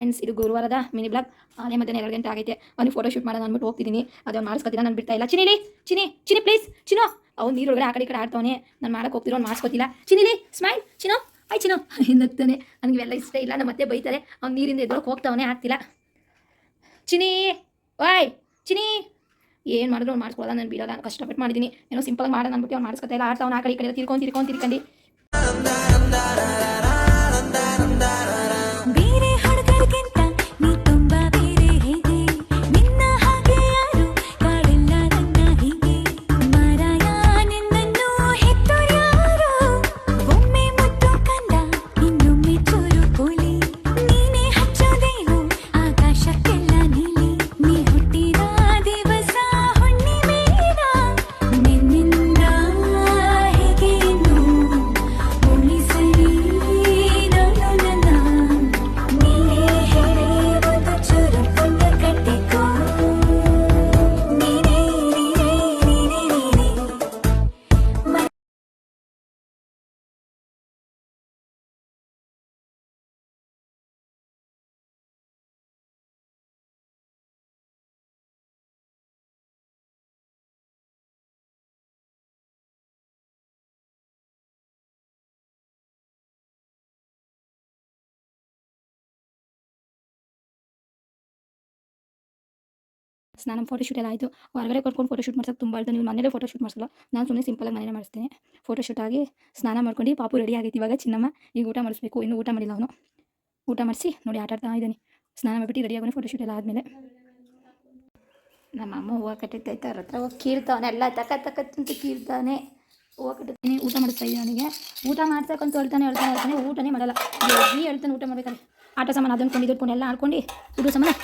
Friends, ಇದು ಗುರುವಾರದ mini blog. ಅದೇ ಮಧ್ಯಾಹ್ನ 2 ಗಂಟೆ ಆಗೈತೆ. ಅವ್ನಿಗೆ ಫೋಟೋ ಶೂಟ್ ಮಾಡೋಣ ಅಂದ್ಬಿಟ್ಟು ಹೋಗ್ತಿದ್ದೀನಿ. ಅದನ್ನು ಮಾಡಿಸ್ಕೊತೀರ, ನಾನು ಬಿಡ್ತಾ ಇಲ್ಲ. ಚಿನಿಲಿ ಚಿನಿ ಪ್ಲೀಸ್ ಚಿನೋ. ಅವ್ನು ನೀರೊಳಗಡೆ ಆ ಕಡೆ ಆಡ್ತಾವನೆ. ನಾನು ಮಾಡಕ್ಕೆ ಹೋಗ್ತಿರೋ ಅವ್ನು ಮಾಡಿಸ್ಕೊತಿಲ್ಲ. ಚಿನಿಲಿ ಸ್ಮೈಲ್ ಚಿನೋ. ಆಯ್ ಚಿನೋ ನಗ್ತಾನೆ. ನನಗೆ ಇವೆಲ್ಲ ಇಷ್ಟ ಇಲ್ಲ, ನಮ್ಮ ಮತ್ತೆ ಬೈತಾರೆ. ಅವ್ನು ನೀರಿಂದ ಎದ್ದೊಳಗೆ ಹೋಗ್ತಾವನೆ, ಆಗ್ತಿಲ್ಲ. ಚಿನಿ ವಾಯ್ ಚಿನಿ ಏನು ಮಾಡಿದ್ರು ಅವ್ನು ಮಾಡಿಸ್ಕೊಳ್ಳೋಲ್ಲ, ನಾನು ಬಿಡೋಲ್ಲ. ನಾನು ಕಷ್ಟಪಟ್ಟು ಮಾಡಿದ್ದೀನಿ. ಏನೋ ಸಿಂಪಲ್ ಮಾಡೋಣ ಅಂದ್ಬಿಟ್ಟು ಅವ್ನು ಮಾಡಿಸ್ಕೊತಾ ಇಲ್ಲ. ಆಡ್ತಾವನ ಆ ಕಡೆ ಈ ಕಡೆ ತಿರ್ಕೊಂಡು ಬೇರೆ ಹುಡುಗರಿಗಿಂತ ನೀ ತುಂಬಾ ಬೇರೆ ಹೇಗೆ, ನಿನ್ನ ಹಾಗೆ ಯಾರು ಕಾಡಿಲ್ಲ ನನ್ನ ಹೀಗೆ. ಮಾರಾಯ ನಿನ್ನನ್ನು ಹೆತ್ತೋರ್ಯಾರು, ಒಮ್ಮೆ ಮುದ್ದು ಕಂದ ಇನ್ನೊಮ್ಮೆ ಚೂರು ಕೂಲಿ. ನೀನೇ ಹಚ್ಚೋದೇನು ಆಕಾಶಕ್ಕೆಲ್ಲ ನೀಲಿ. ನೀ ಹುಟ್ಟಿದ ದಿವಸ ಹುಣ್ಣಿಮೆನ ನಿನ್ನಿಂದ ಹೇಗೆ ಇನ್ನು ಉಳಿಸಲಿ ನಾನು ನನ್ನ. ನೀನೇ ಹೇಳಿ ಒಂದು ಚೂರು ಪುಣ್ಯ ಕಟ್ಟಿಕೋ. ನೀನೇ ಸ್ನಾನ ಫೋಟೋಶೂಟ್ ಎಲ್ಲ ಆಯಿತು. ಹೊರಗಡೆ ಕರ್ಕೊಂಡು ಫೋಟೋಶೂಟ್ ಮಾಡ್ಸೋಕೆ ತುಂಬ ಹೇಳ್ತಾನೆ. ನೀವು ಮನೇಲೇ ಫೋಟೋಶೂಟ್ ಮಾಡಿಸಲ್ಲ, ನಾನು ಸುಮ್ಮನೆ ಸಿಂಪಲಾಗಿ ಮನೇಲೆ ಮಾಡಿಸ್ತೀನಿ. ಫೋಟೋಶೂಟ್ ಆಗಿ ಸ್ನಾನ ಮಾಡ್ಕೊಂಡು ಪಾಪು ರೆಡಿ ಆಗೈತಿ. ಇವಾಗ ಚಿನ್ನಮ್ಮ ಈಗ ಊಟ ಮಾಡಿಸ್ಬೇಕು. ಇನ್ನೂ ಊಟ ಮಾಡಿಲ್ಲ ಅವನು. ಊಟ ಮಾಡಿಸಿ ನೋಡಿ ಆಟ ಆಡ್ತಾ ಇದ್ದಾನೆ. ಸ್ನಾನ ಮಾಡಿಬಿಟ್ಟು ರೆಡಿ ಆಗೋಣ. ಫೋಟೋಶೂಟ್ ಎಲ್ಲ ಆದಮೇಲೆ ನಮ್ಮ ಅಮ್ಮ ಹೂವು ಕಟ್ಟಿರ್ತೈತೆ. ಅವ್ರ ಹತ್ರ ಹೋಗಿ ಕೀರ್ತಾವನೆ. ಎಲ್ಲ ತಕ್ಕಂತ ಕೀರ್ತಾನೆ. ಹೂವು ಕಟ್ಟಿರ್ತೀನಿ. ಊಟ ಮಾಡಿಸ್ತಾ ಇದ್ದೀನಿ ಅವನಿಗೆ. ಊಟ ಮಾಡ್ಸಕ್ಕಂತ ಹೇಳ್ತಾನೆ. ಊಟನೇ ಮಾಡಲ್ಲ. ಹೇಳ್ತಾನೆ ಊಟ ಮಾಡ್ಬೇಕಾದ್ರೆ. ಆಟ ಸಾಮಾನು ಅದನ್ನು ಕೊಂಡು ಎಲ್ಲ ಆಡ್ಕೊಂಡು ಇದು ಸಾಮಾನು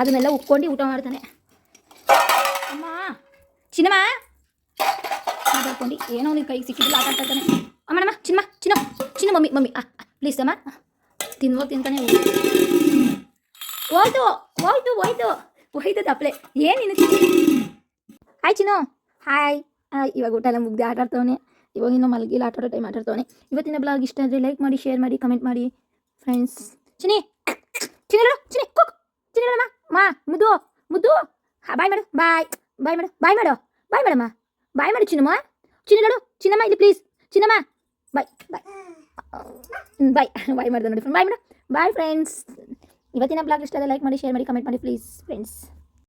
ಅದನ್ನೆಲ್ಲ ಉಕ್ಕೊಂಡು ಊಟ ಮಾಡ್ತಾನೆ. ಅಮ್ಮ ಚಿನ್ನಮ್ಮ ಮಾತಾಡ್ಕೊಂಡು ಏನೋ ಒಂದು ಕೈಗೆ ಸಿಕ್ಕಿದ್ದಿಲ್ಲ, ಆಟ ಆಡ್ತಾನೆ. ಅಮ್ಮಮ್ಮ ಚಿನ್ನ ಮಮ್ಮಿ ಪ್ಲೀಸ್ ಅಮ್ಮ ತಿಂತಾನೆ. ಹೋಯ್ತು ತಪ್ಪಲೆ ಏನು ಹಾಯ್ ಚಿನ್ನು ಹಾಯ್. ಇವಾಗ ಊಟ ಎಲ್ಲ ಮುಗ್ದೆ ಆಟ ಆಡ್ತವನೆ. ಇವಾಗ ಇನ್ನೂ ಮಲಗಿಲ್ಲ, ಆಟ ಆಡೋ ಟೈಮ್ ಆಟಾಡ್ತವನೆ. ಇವತ್ತಿನ ಬ್ಲಾಗ್ ಇಷ್ಟ ಆದರೆ ಲೈಕ್ ಮಾಡಿ, ಶೇರ್ ಮಾಡಿ, ಕಮೆಂಟ್ ಮಾಡಿ ಫ್ರೆಂಡ್ಸ್. ಚಿನಿ ಮುದ್ದು ಬಾಯ್ ಮಾಡಮ್ಮ. ಬಾಯ್ ಮಾಡು ಚಿನ್ನಮ್ಮ ಇಲ್ಲಿ ಪ್ಲೀಸ್. ಚಿನ್ನಮ್ಮ ಬಾಯ್ ಮಾಡ್ದೆ ನೋಡಿ. Bye friends. ಇವತ್ತಿನ ಬ್ಲಾಗ್ ಇಷ್ಟ ಆದರೆ ಲೈಕ್ ಮಾಡಿ, ಶೇರ್ ಮಾಡಿ, ಕಮೆಂಟ್ ಮಾಡಿ ಪ್ಲೀಸ್ ಫ್ರೆಂಡ್ಸ್.